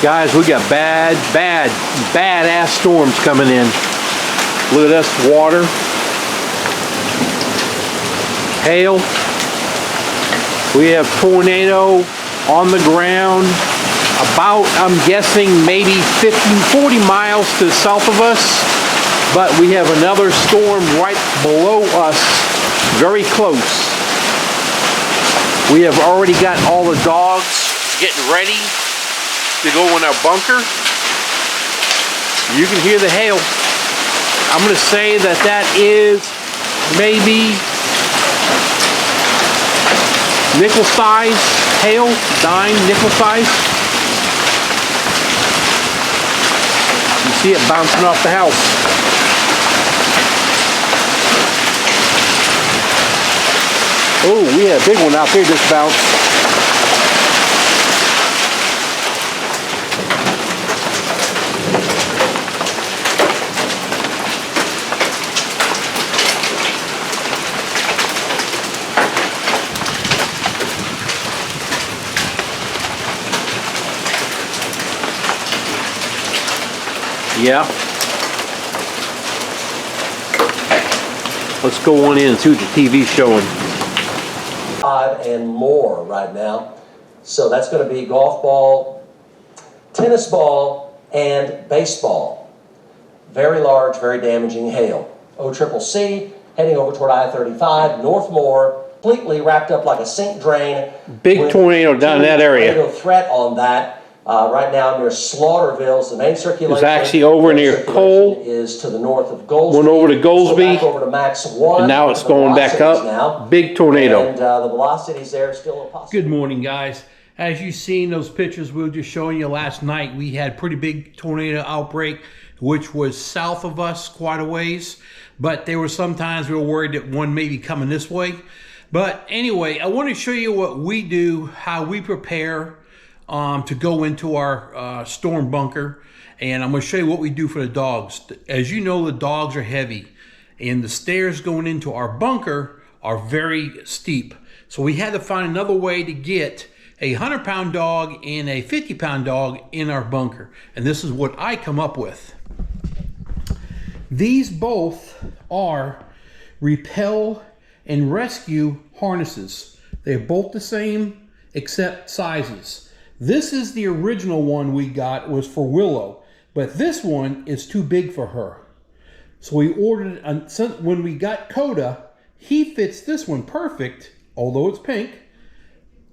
Guys, we got badass storms coming in. Look at this water. Hail. We have tornado on the ground. About, I'm guessing, maybe 40 miles to the south of us. But we have another storm right below us, very close. We have already got all the dogs getting ready to go in our bunker. You can hear the hail. I'm going to say that that is maybe nickel size hail, dime, nickel size. You see it bouncing off the house. Oh, we had a big one out there just bounced. Yeah. Let's go on in and see what the TV's showing. And more right now. So that's going to be golf ball, tennis ball, and baseball. Very large, very damaging hail. OCCC heading over toward I-35, Northmore, completely wrapped up like a sink drain. Big tornado down in that area. Tornado threat on that. Right now near Slaughterville, the main circulation. It's actually over near Cole. Is to the north of Goldsby. Went over to Goldsby. So back over to Max 1. And now it's going back up. Now. Big tornado. And the velocities there are still impossible. Good morning, guys. As you've seen those pictures we were just showing you last night, we had a pretty big tornado outbreak, which was south of us quite a ways. But there were some times we were worried that one may be coming this way. But anyway, I want to show you what we do, how we prepare to go into our storm bunker, and I'm going to show you what we do for the dogs. As you know, the dogs are heavy, and the stairs going into our bunker are very steep. So we had to find another way to get a 100-pound dog and a 50-pound dog in our bunker, and this is what I come up with. These both are repel and rescue harnesses. They're both the same except sizes. This is the original one we got, was for Willow, but this one is too big for her. So we ordered, when we got KUBOTA, he fits this one perfect, although it's pink.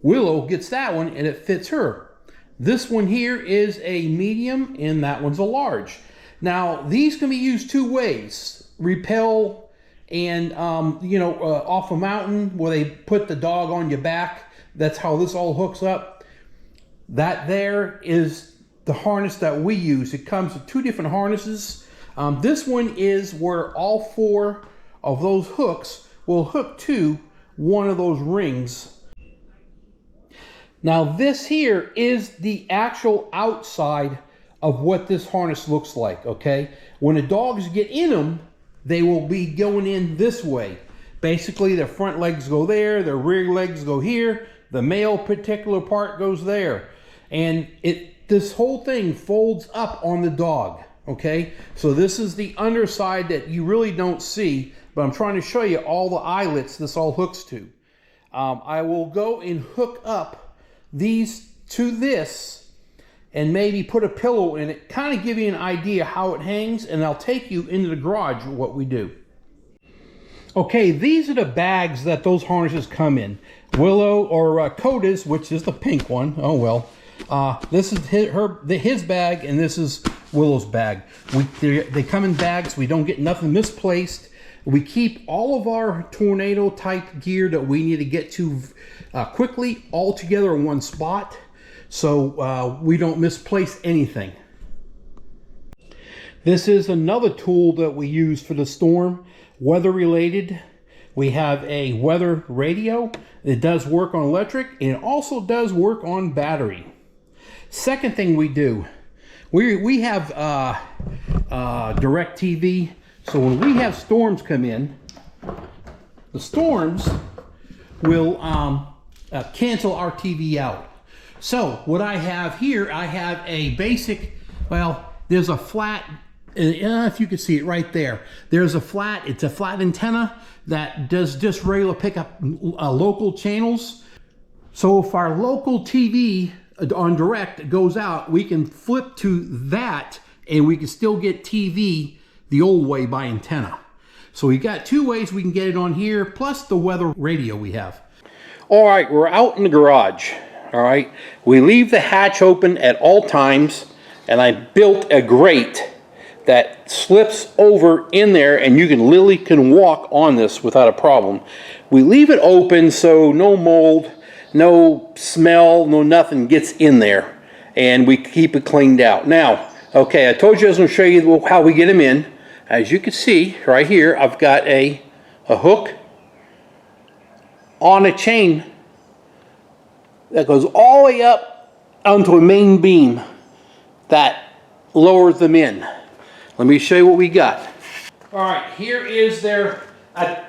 Willow gets that one and it fits her. This one here is a medium and that one's a large. Now these can be used two ways, repel and off a mountain where they put the dog on your back. That's how this all hooks up. That there is the harness that we use. It comes with two different harnesses. This one is where all four of those hooks will hook to one of those rings. Now this here is the actual outside of what this harness looks like, okay? When the dogs get in them, they will be going in this way. Basically, their front legs go there, their rear legs go here, the male particular part goes there. And this whole thing folds up on the dog, okay? So this is the underside that you really don't see, but I'm trying to show you all the eyelets this all hooks to. I will go and hook up these to this and maybe put a pillow in it, kind of give you an idea how it hangs, and I'll take you into the garage of what we do. Okay, these are the bags that those harnesses come in. Willow or KUBOTA's, which is the pink one. Oh well. This is his bag, and this is Willow's bag. They come in bags. We don't get nothing misplaced. We keep all of our tornado type gear that we need to get to quickly all together in one spot, so we don't misplace anything. This is another tool that we use for the storm, weather related. We have a weather radio. It does work on electric, and it also does work on battery. Second thing we do, we have direct TV. So when we have storms come in, the storms will cancel our TV out. So what I have here, I have a basic, well, there's a flat, if you can see it right there, there's a flat, it's a flat antenna that does just regular pick up local channels. So if our local TV on direct goes out, we can flip to that and we can still get TV the old way by antenna. So we got two ways we can get it on here, plus the weather radio we have. All right, we're out in the garage. All right, we leave the hatch open at all times, and I built a grate that slips over in there, and you can literally walk on this without a problem. We leave it open so no mold, no smell, no nothing gets in there, and we keep it cleaned out. Now, okay, I told you I was going to show you how we get them in. As you can see right here, I've got a hook on a chain that goes all the way up onto a main beam that lowers them in. Let me show you what we got. All right, here is their,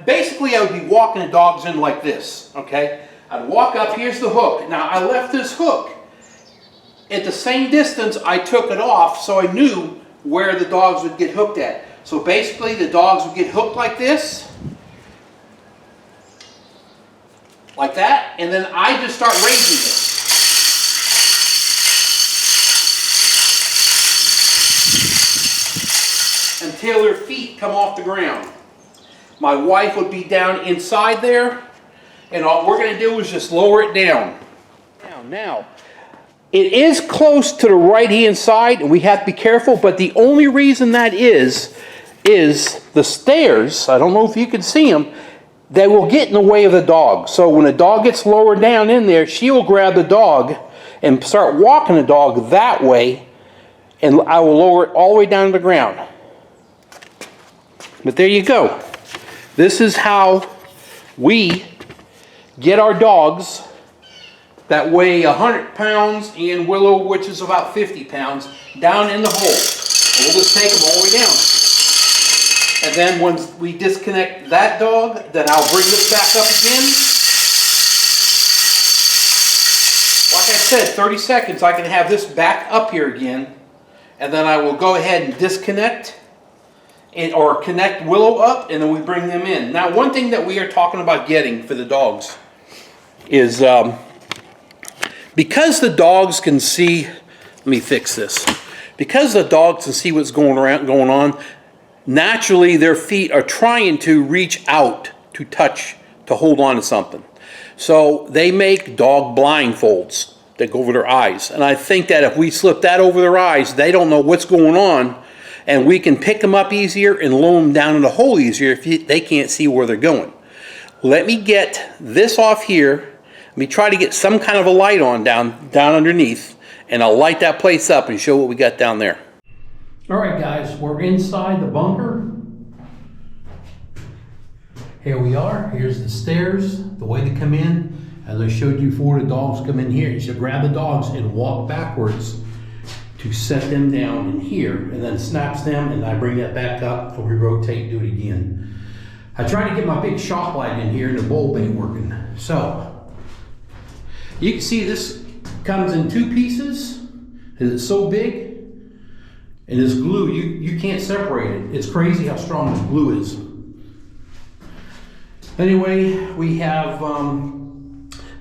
basically I would be walking the dogs in like this, okay? I'd walk up, here's the hook. Now I left this hook at the same distance I took it off, so I knew where the dogs would get hooked at. So basically the dogs would get hooked like this, like that, and then I just start raising it until their feet come off the ground. My wife would be down inside there, and all we're going to do is just lower it down. Now, it is close to the right-hand side, and we have to be careful, but the only reason that is the stairs, I don't know if you can see them, they will get in the way of the dog. So when the dog gets lowered down in there, she will grab the dog and start walking the dog that way, and I will lower it all the way down to the ground. But there you go. This is how we get our dogs that weigh 100 pounds and Willow, which is about 50 pounds, down in the hole. And we'll just take them all the way down. And then when we disconnect that dog, then I'll bring this back up again. Like I said, 30 seconds, I can have this back up here again. And then I will go ahead and disconnect or connect Willow up, and then we bring them in. Now, one thing that we are talking about getting for the dogs is because the dogs can see, let me fix this. Because the dogs can see what's going on, naturally their feet are trying to reach out to touch, to hold on to something. So they make dog blindfolds that go over their eyes. And I think that if we slip that over their eyes, they don't know what's going on, and we can pick them up easier and lower them down in the hole easier if they can't see where they're going. Let me get this off here. Let me try to get some kind of a light on down underneath, and I'll light that place up and show what we got down there. All right, guys, we're inside the bunker. Here we are. Here's the stairs, the way they come in. As I showed you before, the dogs come in here. You should grab the dogs and walk backwards to set them down in here, and then snaps them, and I bring that back up, and we rotate, do it again. I try to get my big shop light in here, and the bulb ain't working. So, you can see this comes in two pieces. It's so big. And this glue, you can't separate it. It's crazy how strong this glue is. Anyway, we have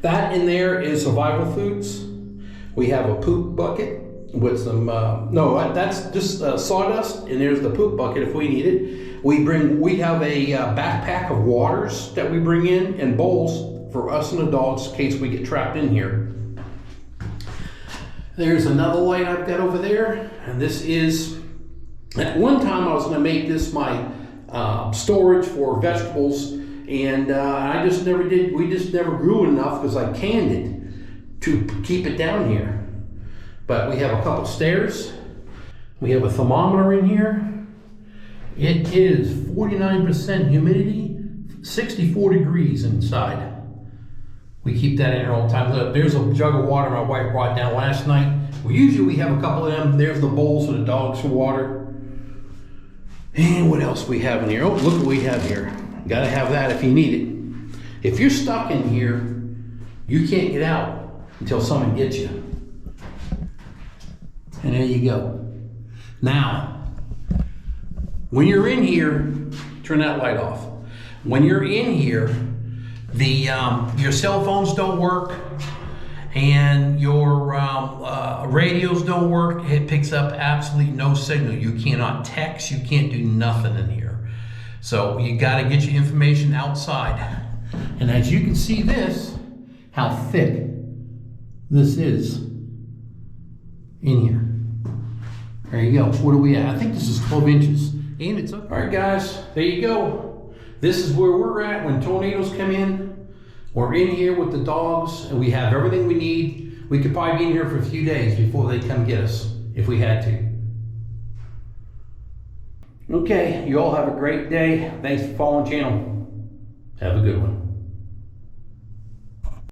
that in there is survival foods. We have a poop bucket with some, no, that's just sawdust, and there's the poop bucket if we need it. We have a backpack of waters that we bring in, and bowls for us and the dogs in case we get trapped in here. There's another light I've got over there, and this is, at one time I was going to make this my storage for vegetables, and I just never did. We just never grew enough because I canned it to keep it down here. But we have a couple stairs. We have a thermometer in here. It is 49% humidity, 64 degrees inside. We keep that in here all the time. There's a jug of water my wife brought down last night. We have a couple of them. There's the bowls for the dogs for water. And what else we have in here? Oh, look what we have here. Gotta have that if you need it. If you're stuck in here, you can't get out until someone gets you. And there you go. Now, when you're in here, turn that light off. When you're in here, your cell phones don't work and your radios don't work. It picks up absolutely no signal. You cannot text, you can't do nothing in here. So you gotta get your information outside. And as you can see how thick this is in here. There you go. What are we at? I think this is 12 inches. And it's up. All right, guys, there you go. This is where we're at when tornadoes come in. We're in here with the dogs, and we have everything we need. We could probably be in here for a few days before they come get us, if we had to. Okay, you all have a great day. Thanks for following the channel. Have a good one.